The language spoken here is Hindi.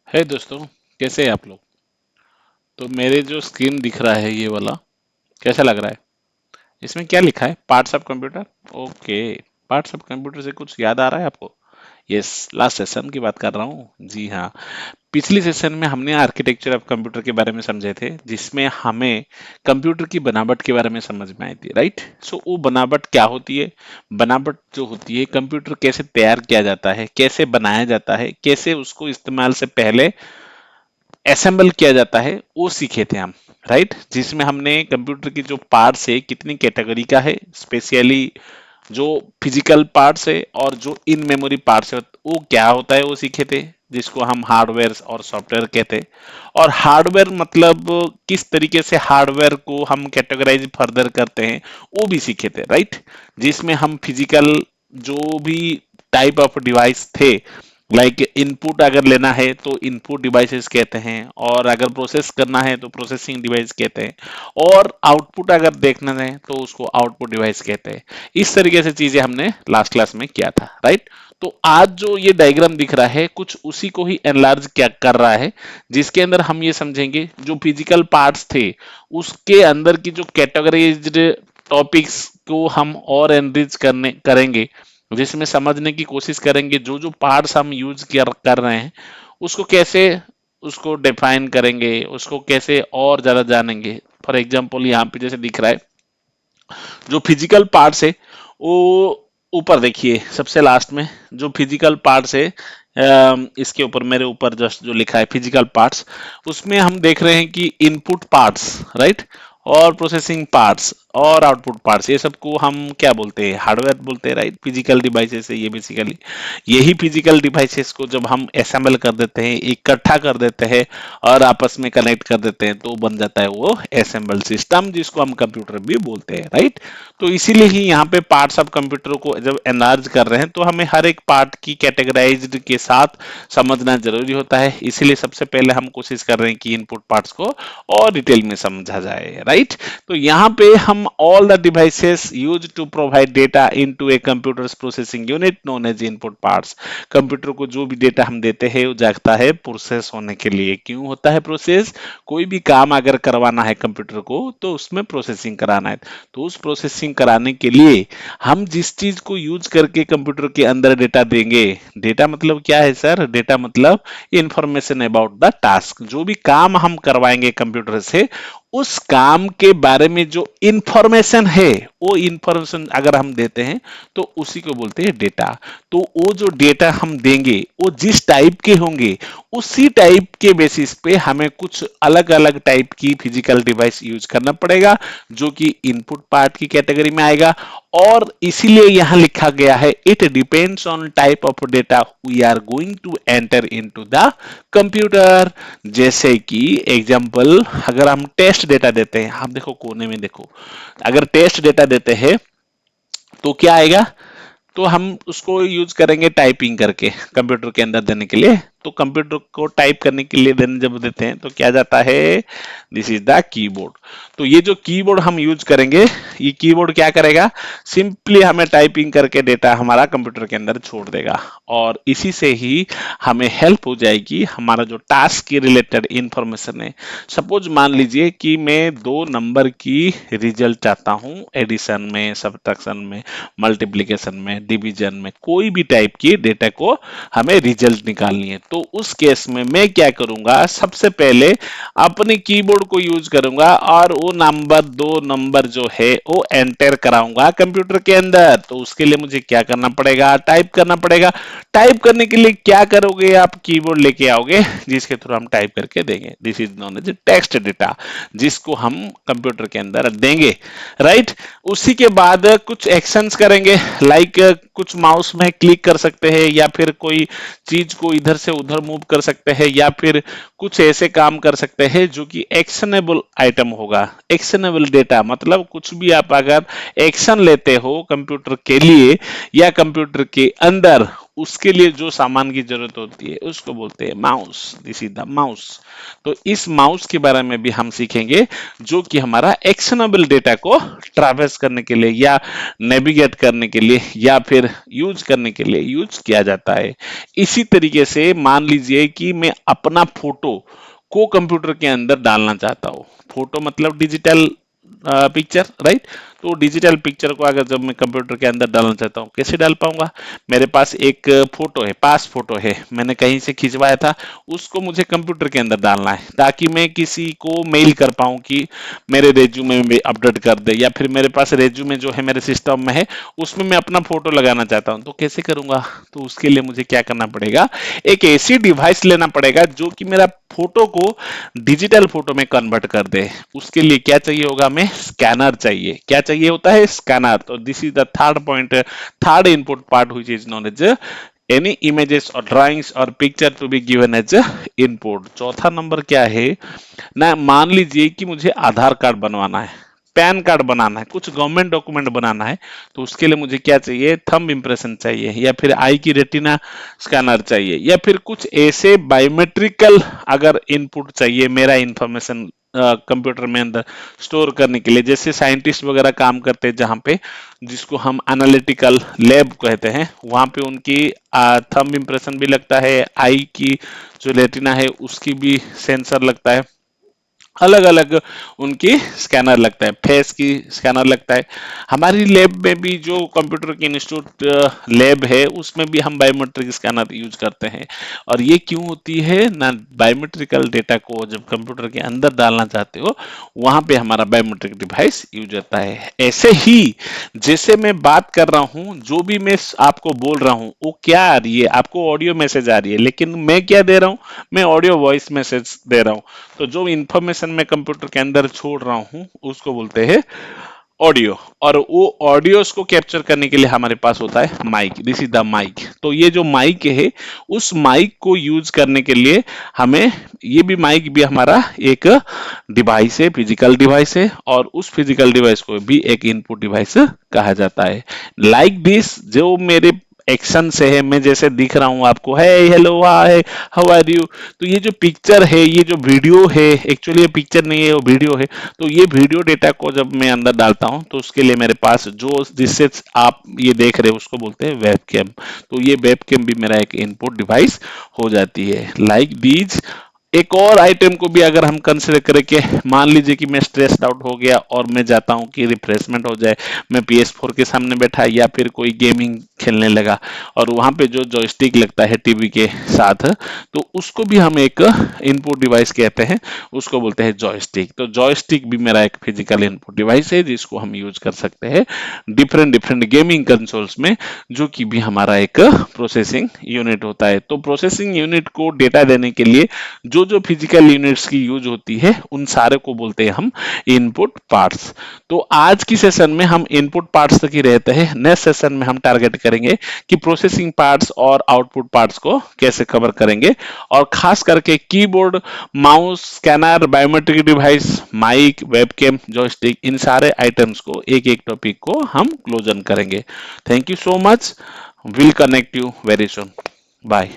है दोस्तों, कैसे हैं आप लोग। तो मेरे जो स्क्रीन दिख रहा है ये वाला, कैसा लग रहा है। इसमें क्या लिखा है, parts of computer. Okay, parts of computer से कुछ याद आ रहा है आपको। यस, लास्ट सेशन की बात कर रहा हूँ, जी हाँ। पिछली सेशन में हमने आर्किटेक्चर ऑफ कंप्यूटर के बारे में समझे थे, जिसमें हमें कंप्यूटर की बनावट के बारे में समझ में आई थी, राइट। सो वो बनावट क्या होती है। बनावट जो होती है, कंप्यूटर कैसे तैयार किया जाता है, कैसे बनाया जाता है, कैसे उसको इस्तेमाल से पहले असेंबल किया जाता है, वो सीखे थे हम, राइट। जिसमें हमने कंप्यूटर की जो पार्ट्स है कितनी कैटेगरी का है, स्पेशली जो फिजिकल पार्ट्स है और जो इन मेमोरी पार्ट्स है वो क्या होता है वो सीखे थे, जिसको हम हार्डवेयर और सॉफ्टवेयर कहते हैं। और हार्डवेयर मतलब किस तरीके से हार्डवेयर को हम कैटेगराइज फर्दर करते हैं, वो भी सीखे थे, राइट। जिसमें हम फिजिकल जो भी टाइप ऑफ डिवाइस थे, लाइक इनपुट अगर लेना है तो इनपुट डिवाइसेस कहते हैं, और अगर प्रोसेस करना है तो प्रोसेसिंग डिवाइस कहते हैं, और आउटपुट अगर देखना है तो उसको आउटपुट डिवाइस कहते हैं। इस तरीके से चीजें हमने लास्ट क्लास में किया था, राइट। तो आज जो ये डायग्राम दिख रहा है कुछ उसी को ही एनलार्ज क्या कर रहा है, जिसके अंदर हम ये समझेंगे जो फिजिकल पार्ट्स थे उसके अंदर की जो कैटेगराइज्ड टॉपिक्स को हम और एनरिच करने करेंगे, जिसमें समझने की कोशिश करेंगे जो जो पार्ट्स हम यूज कर रहे हैं उसको कैसे, उसको डिफाइन करेंगे, उसको कैसे और ज्यादा जानेंगे। फॉर एग्जांपल यहाँ पे जैसे दिख रहा है जो फिजिकल पार्ट्स है वो ऊपर देखिए सबसे लास्ट में जो फिजिकल पार्ट्स है, इसके ऊपर मेरे ऊपर जस्ट जो लिखा है फिजिकल पार्ट्स, उसमें हम देख रहे हैं कि इनपुट पार्ट्स, राइट, और प्रोसेसिंग पार्ट्स और आउटपुट पार्ट्स, ये सबको हम क्या बोलते हैं, हार्डवेयर बोलते हैं, राइट। फिजिकल डिवाइसेस है ये बेसिकली। यही फिजिकल डिवाइसेस को जब हम असेंबल कर देते हैं, इकट्ठा कर देते हैं और आपस में कनेक्ट कर देते हैं तो बन जाता है वो असेंबल सिस्टम, जिसको हम कंप्यूटर भी बोलते हैं, राइट। तो इसीलिए ही यहाँ पे पार्ट्स ऑफ कंप्यूटर को जब एनलार्ज कर रहे हैं तो हमें हर एक पार्ट की कैटेगराइज्ड के साथ समझना जरूरी होता है। इसीलिए सबसे पहले हम कोशिश कर रहे हैं कि इनपुट पार्ट्स को और डिटेल में समझा जाए, राइट। तो यहाँ पे हम all the devices use to provide data into a computer's processing unit known as input parts. Computer को जो भी डेटा हम देते हैं वो जाता है प्रोसेस होने के लिए। क्यों होता है प्रोसेस, कोई भी काम अगर करवाना है कंप्यूटर को तो उसमें प्रोसेसिंग कराना है। तो उस प्रोसेसिंग कराने के लिए हम जिस चीज को यूज करके कंप्यूटर के अंदर डेटा देंगे, डेटा मतलब क्या है सर, डेटा मतलब इंफॉर्मेशन अबाउट द टास्क, जो भी काम हम करवाएंगे कंप्यूटर से उस काम के बारे में जो इंफॉर्मेशन है वो इंफॉर्मेशन अगर हम देते हैं तो उसी को बोलते हैं डेटा। तो वो जो डेटा हम देंगे वो जिस टाइप के होंगे उसी टाइप के बेसिस पे हमें कुछ अलग अलग टाइप की फिजिकल डिवाइस यूज करना पड़ेगा, जो कि इनपुट पार्ट की कैटेगरी में आएगा। और इसीलिए यहां लिखा गया है it depends on type of data we are going to enter into the computer. जैसे कि एग्जांपल अगर हम टेस्ट डेटा देते हैं, हम देखो कोने में देखो, अगर टेस्ट डेटा देते हैं तो क्या आएगा, तो हम उसको यूज करेंगे टाइपिंग करके कंप्यूटर के अंदर देने के लिए। तो कंप्यूटर को टाइप करने के लिए देने जब देते हैं तो क्या जाता है, दिस इज द कीबोर्ड। तो ये जो कीबोर्ड हम यूज करेंगे, ये कीबोर्ड क्या करेगा, सिंपली हमें टाइपिंग करके डेटा हमारा कंप्यूटर के अंदर छोड़ देगा। और इसी से ही हमें हेल्प हो जाएगी हमारा जो टास्क के रिलेटेड इंफॉर्मेशन है। सपोज मान लीजिए कि मैं 2 नंबर की रिजल्ट चाहता हूं, एडिशन में, सब्ट्रैक्शन में, मल्टीप्लिकेशन में, डिवीजन में, कोई भी टाइप की डेटा को हमें रिजल्ट निकालनी है। तो उस केस में मैं क्या करूंगा, सबसे पहले अपने कीबोर्ड को यूज करूंगा और वो नंबर 2 नंबर जो है वो एंटर कराऊंगा कंप्यूटर के अंदर। तो उसके लिए मुझे क्या करना पड़ेगा, टाइप करना पड़ेगा। टाइप करने के लिए क्या करोगे, आप कीबोर्ड लेके आओगे जिसके थ्रू हम टाइप करके देंगे, this is known as text data, जिसको हम कंप्यूटर के अंदर देंगे, राइट। उसी के बाद कुछ एक्शंस करेंगे, लाइक कुछ माउस में क्लिक कर सकते हैं, या फिर कोई चीज को इधर से उधर मूव कर सकते हैं, या फिर कुछ ऐसे काम कर सकते हैं जो कि एक्शनेबल आइटम होगा। एक्शनेबल डेटा मतलब कुछ भी आप अगर एक्शन लेते हो कंप्यूटर के लिए या कंप्यूटर के अंदर, उसके लिए जो सामान की जरूरत होती है उसको बोलते हैं mouse. This is the mouse. तो इस माउस के बारे में भी हम सीखेंगे, जो कि हमारा एक्शनेबल डेटा को ट्रैवर्स करने के लिए या नेविगेट करने के लिए या फिर यूज करने के लिए यूज किया जाता है। इसी तरीके से मान लीजिए कि मैं अपना फोटो को कंप्यूटर के अंदर डालना चाहता हूँ। फोटो मतलब डिजिटल पिक्चर, राइट। तो डिजिटल पिक्चर को अगर जब मैं कंप्यूटर के अंदर डालना चाहता हूँ, कैसे डाल पाऊंगा? मेरे पास एक फोटो है, पास फोटो है, मैंने कहीं से खिंचवाया था, उसको मुझे कंप्यूटर के अंदर डालना है ताकि मैं किसी को मेल कर पाऊं कि मेरे रेज्यूमे में अपडेट कर दे, या फिर मेरे पास रेज्यूमे जो है मेरे सिस्टम में है उसमें मैं अपना फोटो लगाना चाहता हूं, तो कैसे करूंगा? तो उसके लिए मुझे क्या करना पड़ेगा? एक ऐसी डिवाइस लेना पड़ेगा जो कि मेरा फोटो को डिजिटल फोटो में कन्वर्ट कर दे। उसके लिए क्या चाहिए होगा? हमें स्कैनर चाहिए। क्या चाहिए होता है? स्कैनर। तो this is the third point, third input part which is known as any images और ड्राइंग्स और picture to be given as input. चौथा नंबर क्या है ना, मान लीजिए कि मुझे आधार कार्ड बनवाना है, पैन कार्ड बनाना है, कुछ गवर्नमेंट डॉक्यूमेंट बनाना है, तो उसके लिए मुझे क्या चाहिए? थंब इंप्रेशन चाहिए, या फिर आई की रेटिना स्कैनर चाहिए, या फिर कुछ ऐसे बायोमेट्रिकल अगर इनपुट चाहिए मेरा इंफॉर्मेशन कंप्यूटर में अंदर स्टोर करने के लिए, जैसे साइंटिस्ट वगैरह काम करते हैं जहां पे, जिसको हम एनालिटिकल लैब कहते हैं, वहां पे उनकी थंब इंप्रेशन भी लगता है, आई की जो रेटिना है उसकी भी सेंसर लगता है, अलग अलग उनकी स्कैनर लगता है, फेस की स्कैनर लगता है। हमारी लैब में भी जो कंप्यूटर की इंस्टीट्यूट लैब है उसमें भी हम बायोमेट्रिक स्कैनर यूज करते हैं। और ये क्यों होती है ना, बायोमेट्रिकल डेटा को जब कंप्यूटर के अंदर डालना चाहते हो वहां पे हमारा बायोमेट्रिक डिवाइस यूज होता है। ऐसे ही जैसे मैं बात कर रहा हूं, जो भी मैं आपको बोल रहा हूं वो क्या आ रही है? आपको ऑडियो मैसेज आ रही है, लेकिन मैं क्या दे रहा हूं? मैं ऑडियो वॉइस मैसेज दे रहा हूं। तो जो इंफॉर्मेशन मैं कंप्यूटर के अंदर छोड़ रहा हूं उसको बोलते हैं ऑडियो। और वो ऑडियोस को कैप्चर करने के लिए हमारे पास होता है mic. This is the mic. तो ये जो माइक है उस माइक को यूज करने के लिए हमें, ये भी माइक भी हमारा एक डिवाइस है, फिजिकल डिवाइस है, और उस फिजिकल डिवाइस को भी एक इनपुट डिवाइस कहा जाता है। लाइक दिस, जो मेरे एक्शन से है, मैं जैसे दिख रहा हूं आपको, है hello hi how are you, तो ये जो पिक्चर है, ये जो वीडियो है, एक्चुअली ये पिक्चर नहीं है वो वीडियो है, तो ये वीडियो डेटा को जब मैं अंदर डालता हूं तो उसके लिए मेरे पास जो, जिससे आप ये देख रहे हो उसको बोलते हैं वेब कैम। तो ये वेब कैम भी मेरा एक इनपुट डिवाइस हो जाती है। लाइक दीज, एक और आइटम को भी अगर हम कंसिडर करें कि मान लीजिए कि मैं स्ट्रेस्ड आउट हो गया और मैं चाहता हूं कि रिफ्रेशमेंट हो जाए, मैं PS4 के सामने बैठा या फिर कोई गेमिंग खेलने लगा, और वहां पे जो जॉयस्टिक लगता है टीवी के साथ, तो उसको भी हम एक इनपुट डिवाइस कहते हैं, उसको बोलते हैं जॉयस्टिक। तो जॉयस्टिक भी मेरा एक फिजिकल इनपुट डिवाइस है जिसको हम यूज कर सकते हैं डिफरेंट डिफरेंट गेमिंग कंसोल्स में, जो कि भी हमारा एक प्रोसेसिंग यूनिट होता है। तो प्रोसेसिंग यूनिट को डेटा देने के लिए जो जो फिजिकल यूनिट्स की यूज होती है उन सारे को बोलते हैं हम इनपुट पार्ट्स। तो आज की सेशन में हम इनपुट पार्ट्स तक ही रहते हैं। नेक्स्ट सेशन में हम टारगेट करेंगे कि प्रोसेसिंग पार्ट्स और आउटपुट पार्ट्स को कैसे कवर करेंगे, और खास करके keyboard, mouse, scanner, biometric device, mic, webcam, joystick, इन सारे आइटम्स को एक एक टॉपिक को हम क्लोजन करेंगे। Thank you so much. Will connect you very soon. Bye.